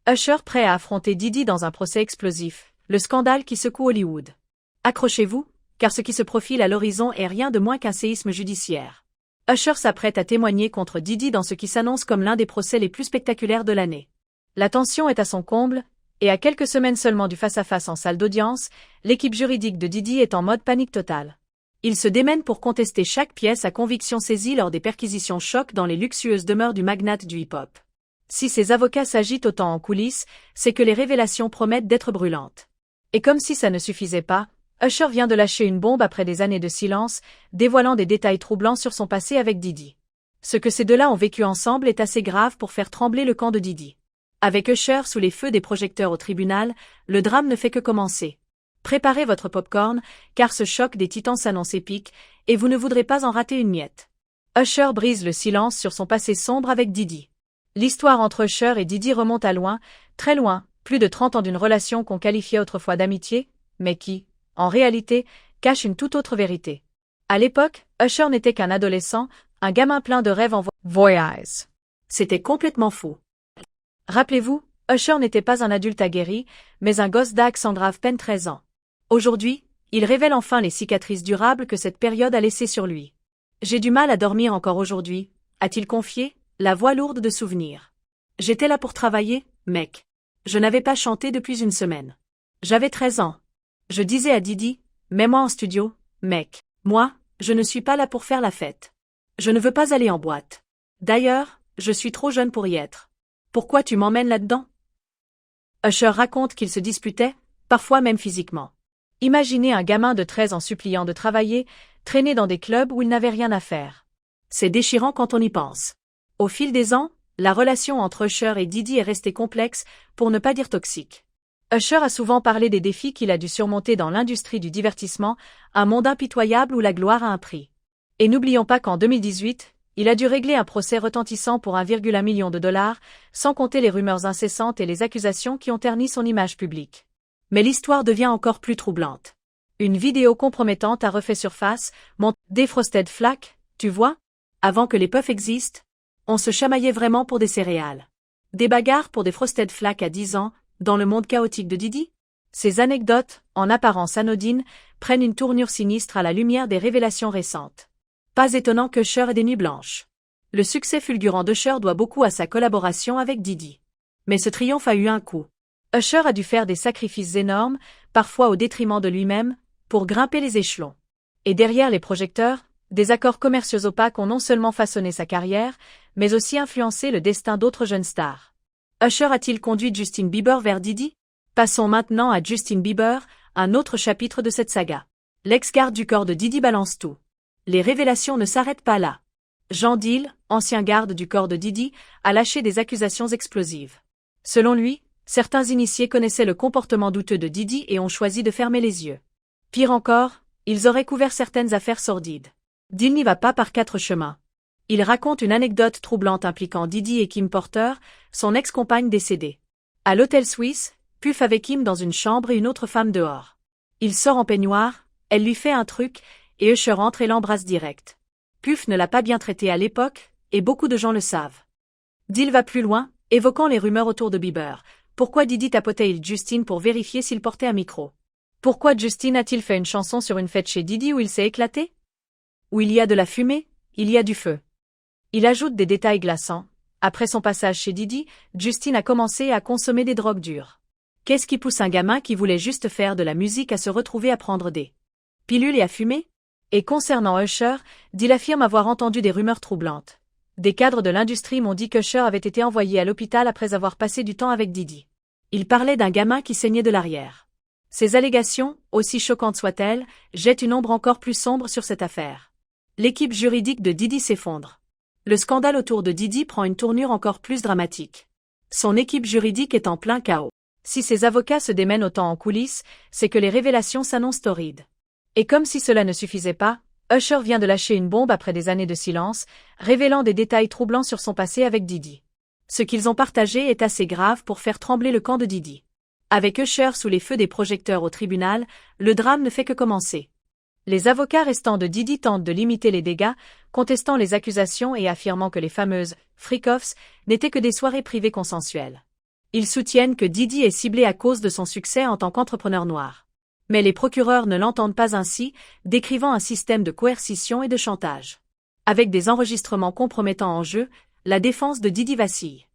Usher prêt à affronter Diddy dans un procès explosif, le scandale qui secoue Hollywood. Accrochez-vous, car ce qui se profile à l'horizon est rien de moins qu'un séisme judiciaire. Usher s'apprête à témoigner contre Diddy dans ce qui s'annonce comme l'un des procès les plus spectaculaires de l'année. La tension est à son comble, et à quelques semaines seulement du face-à-face en salle d'audience, l'équipe juridique de Diddy est en mode panique totale. Il se démène pour contester chaque pièce à conviction saisie lors des perquisitions choc dans les luxueuses demeures du magnate du hip-hop. Si ses avocats s'agitent autant en coulisses, c'est que les révélations promettent d'être brûlantes. Et comme si ça ne suffisait pas, Usher vient de lâcher une bombe après des années de silence, dévoilant des détails troublants sur son passé avec Diddy. Ce que ces deux-là ont vécu ensemble est assez grave pour faire trembler le camp de Diddy. Avec Usher sous les feux des projecteurs au tribunal, le drame ne fait que commencer. Préparez votre popcorn, car ce choc des titans s'annonce épique, et vous ne voudrez pas en rater une miette. Usher brise le silence sur son passé sombre avec Diddy. L'histoire entre Usher et Diddy remonte à loin, très loin, plus de 30 ans d'une relation qu'on qualifiait autrefois d'amitié, mais qui, en réalité, cache une toute autre vérité. À l'époque, Usher n'était qu'un adolescent, un gamin plein de rêves en voyage. C'était complètement fou. Rappelez-vous, Usher n'était pas un adulte aguerri, mais un gosse d'âge sans grave peine 13 ans. Aujourd'hui, il révèle enfin les cicatrices durables que cette période a laissées sur lui. J'ai du mal à dormir encore aujourd'hui, a-t-il confié, la voix lourde de souvenirs. J'étais là pour travailler, mec. Je n'avais pas chanté depuis une semaine. J'avais 13 ans. Je disais à Diddy, mets-moi en studio, mec. Moi, je ne suis pas là pour faire la fête. Je ne veux pas aller en boîte. D'ailleurs, je suis trop jeune pour y être. Pourquoi tu m'emmènes là-dedans? Usher raconte qu'ils se disputaient, parfois même physiquement. Imaginez un gamin de 13 ans suppliant de travailler, traîner dans des clubs où il n'avait rien à faire. C'est déchirant quand on y pense. Au fil des ans, la relation entre Usher et Diddy est restée complexe, pour ne pas dire toxique. Usher a souvent parlé des défis qu'il a dû surmonter dans l'industrie du divertissement, un monde impitoyable où la gloire a un prix. Et n'oublions pas qu'en 2018, il a dû régler un procès retentissant pour 1,1 million de dollars, sans compter les rumeurs incessantes et les accusations qui ont terni son image publique. Mais l'histoire devient encore plus troublante. Une vidéo compromettante a refait surface, montre des Frosted Flakes, tu vois? Avant que les puffs existent, on se chamaillait vraiment pour des céréales. Des bagarres pour des Frosted Flakes à 10 ans, dans le monde chaotique de Diddy? Ces anecdotes, en apparence anodines, prennent une tournure sinistre à la lumière des révélations récentes. Pas étonnant que Usher ait des nuits blanches. Le succès fulgurant d'Usher doit beaucoup à sa collaboration avec Diddy. Mais ce triomphe a eu un coût. Usher a dû faire des sacrifices énormes, parfois au détriment de lui-même, pour grimper les échelons. Et derrière les projecteurs, des accords commerciaux opaques ont non seulement façonné sa carrière, mais aussi influencé le destin d'autres jeunes stars. Usher a-t-il conduit Justin Bieber vers Diddy? Passons maintenant à Justin Bieber, un autre chapitre de cette saga. L'ex-garde du corps de Diddy balance tout. Les révélations ne s'arrêtent pas là. Jean Deal, ancien garde du corps de Diddy, a lâché des accusations explosives. Selon lui, certains initiés connaissaient le comportement douteux de Diddy et ont choisi de fermer les yeux. Pire encore, ils auraient couvert certaines affaires sordides. Deal n'y va pas par quatre chemins. Il raconte une anecdote troublante impliquant Diddy et Kim Porter, son ex-compagne décédée. À l'hôtel suisse, Puff avec Kim dans une chambre et une autre femme dehors. Il sort en peignoir, elle lui fait un truc, et Usher entre et l'embrasse direct. Puff ne l'a pas bien traité à l'époque, et beaucoup de gens le savent. Deal va plus loin, évoquant les rumeurs autour de Bieber. Pourquoi Diddy tapotait-il Justin pour vérifier s'il portait un micro? Pourquoi Justin a-t-il fait une chanson sur une fête chez Diddy où il s'est éclaté? Où il y a de la fumée, il y a du feu. Il ajoute des détails glaçants. Après son passage chez Diddy, Justin a commencé à consommer des drogues dures. Qu'est-ce qui pousse un gamin qui voulait juste faire de la musique à se retrouver à prendre des pilules et à fumer? Et concernant Usher, Deal affirme avoir entendu des rumeurs troublantes. Des cadres de l'industrie m'ont dit qu'Usher avait été envoyé à l'hôpital après avoir passé du temps avec Diddy. Il parlait d'un gamin qui saignait de l'arrière. Ces allégations, aussi choquantes soient-elles, jettent une ombre encore plus sombre sur cette affaire. L'équipe juridique de Diddy s'effondre. Le scandale autour de Diddy prend une tournure encore plus dramatique. Son équipe juridique est en plein chaos. Si ses avocats se démènent autant en coulisses, c'est que les révélations s'annoncent torrides. Et comme si cela ne suffisait pas, Usher vient de lâcher une bombe après des années de silence, révélant des détails troublants sur son passé avec Diddy. Ce qu'ils ont partagé est assez grave pour faire trembler le camp de Diddy. Avec Usher sous les feux des projecteurs au tribunal, le drame ne fait que commencer. Les avocats restants de Diddy tentent de limiter les dégâts, contestant les accusations et affirmant que les fameuses « freak-offs » n'étaient que des soirées privées consensuelles. Ils soutiennent que Diddy est ciblé à cause de son succès en tant qu'entrepreneur noir. Mais les procureurs ne l'entendent pas ainsi, décrivant un système de coercition et de chantage. Avec des enregistrements compromettants en jeu, la défense de Diddy vacille.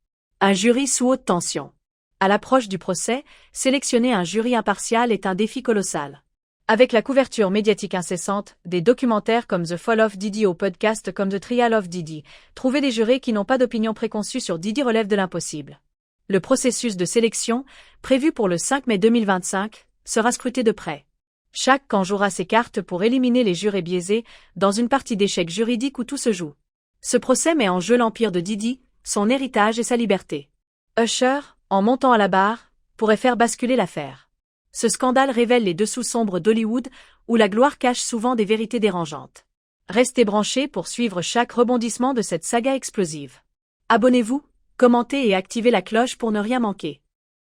Un jury sous haute tension. À l'approche du procès, sélectionner un jury impartial est un défi colossal. Avec la couverture médiatique incessante, des documentaires comme The Fall of Diddy ou podcasts comme The Trial of Diddy, trouver des jurés qui n'ont pas d'opinion préconçue sur Diddy relève de l'impossible. Le processus de sélection, prévu pour le 5 mai 2025, sera scruté de près. Chaque camp jouera ses cartes pour éliminer les jurés biaisés, dans une partie d'échecs juridiques où tout se joue. Ce procès met en jeu l'empire de Diddy, son héritage et sa liberté. Usher, en montant à la barre, pourrait faire basculer l'affaire. Ce scandale révèle les dessous sombres d'Hollywood, où la gloire cache souvent des vérités dérangeantes. Restez branchés pour suivre chaque rebondissement de cette saga explosive. Abonnez-vous, commentez et activez la cloche pour ne rien manquer.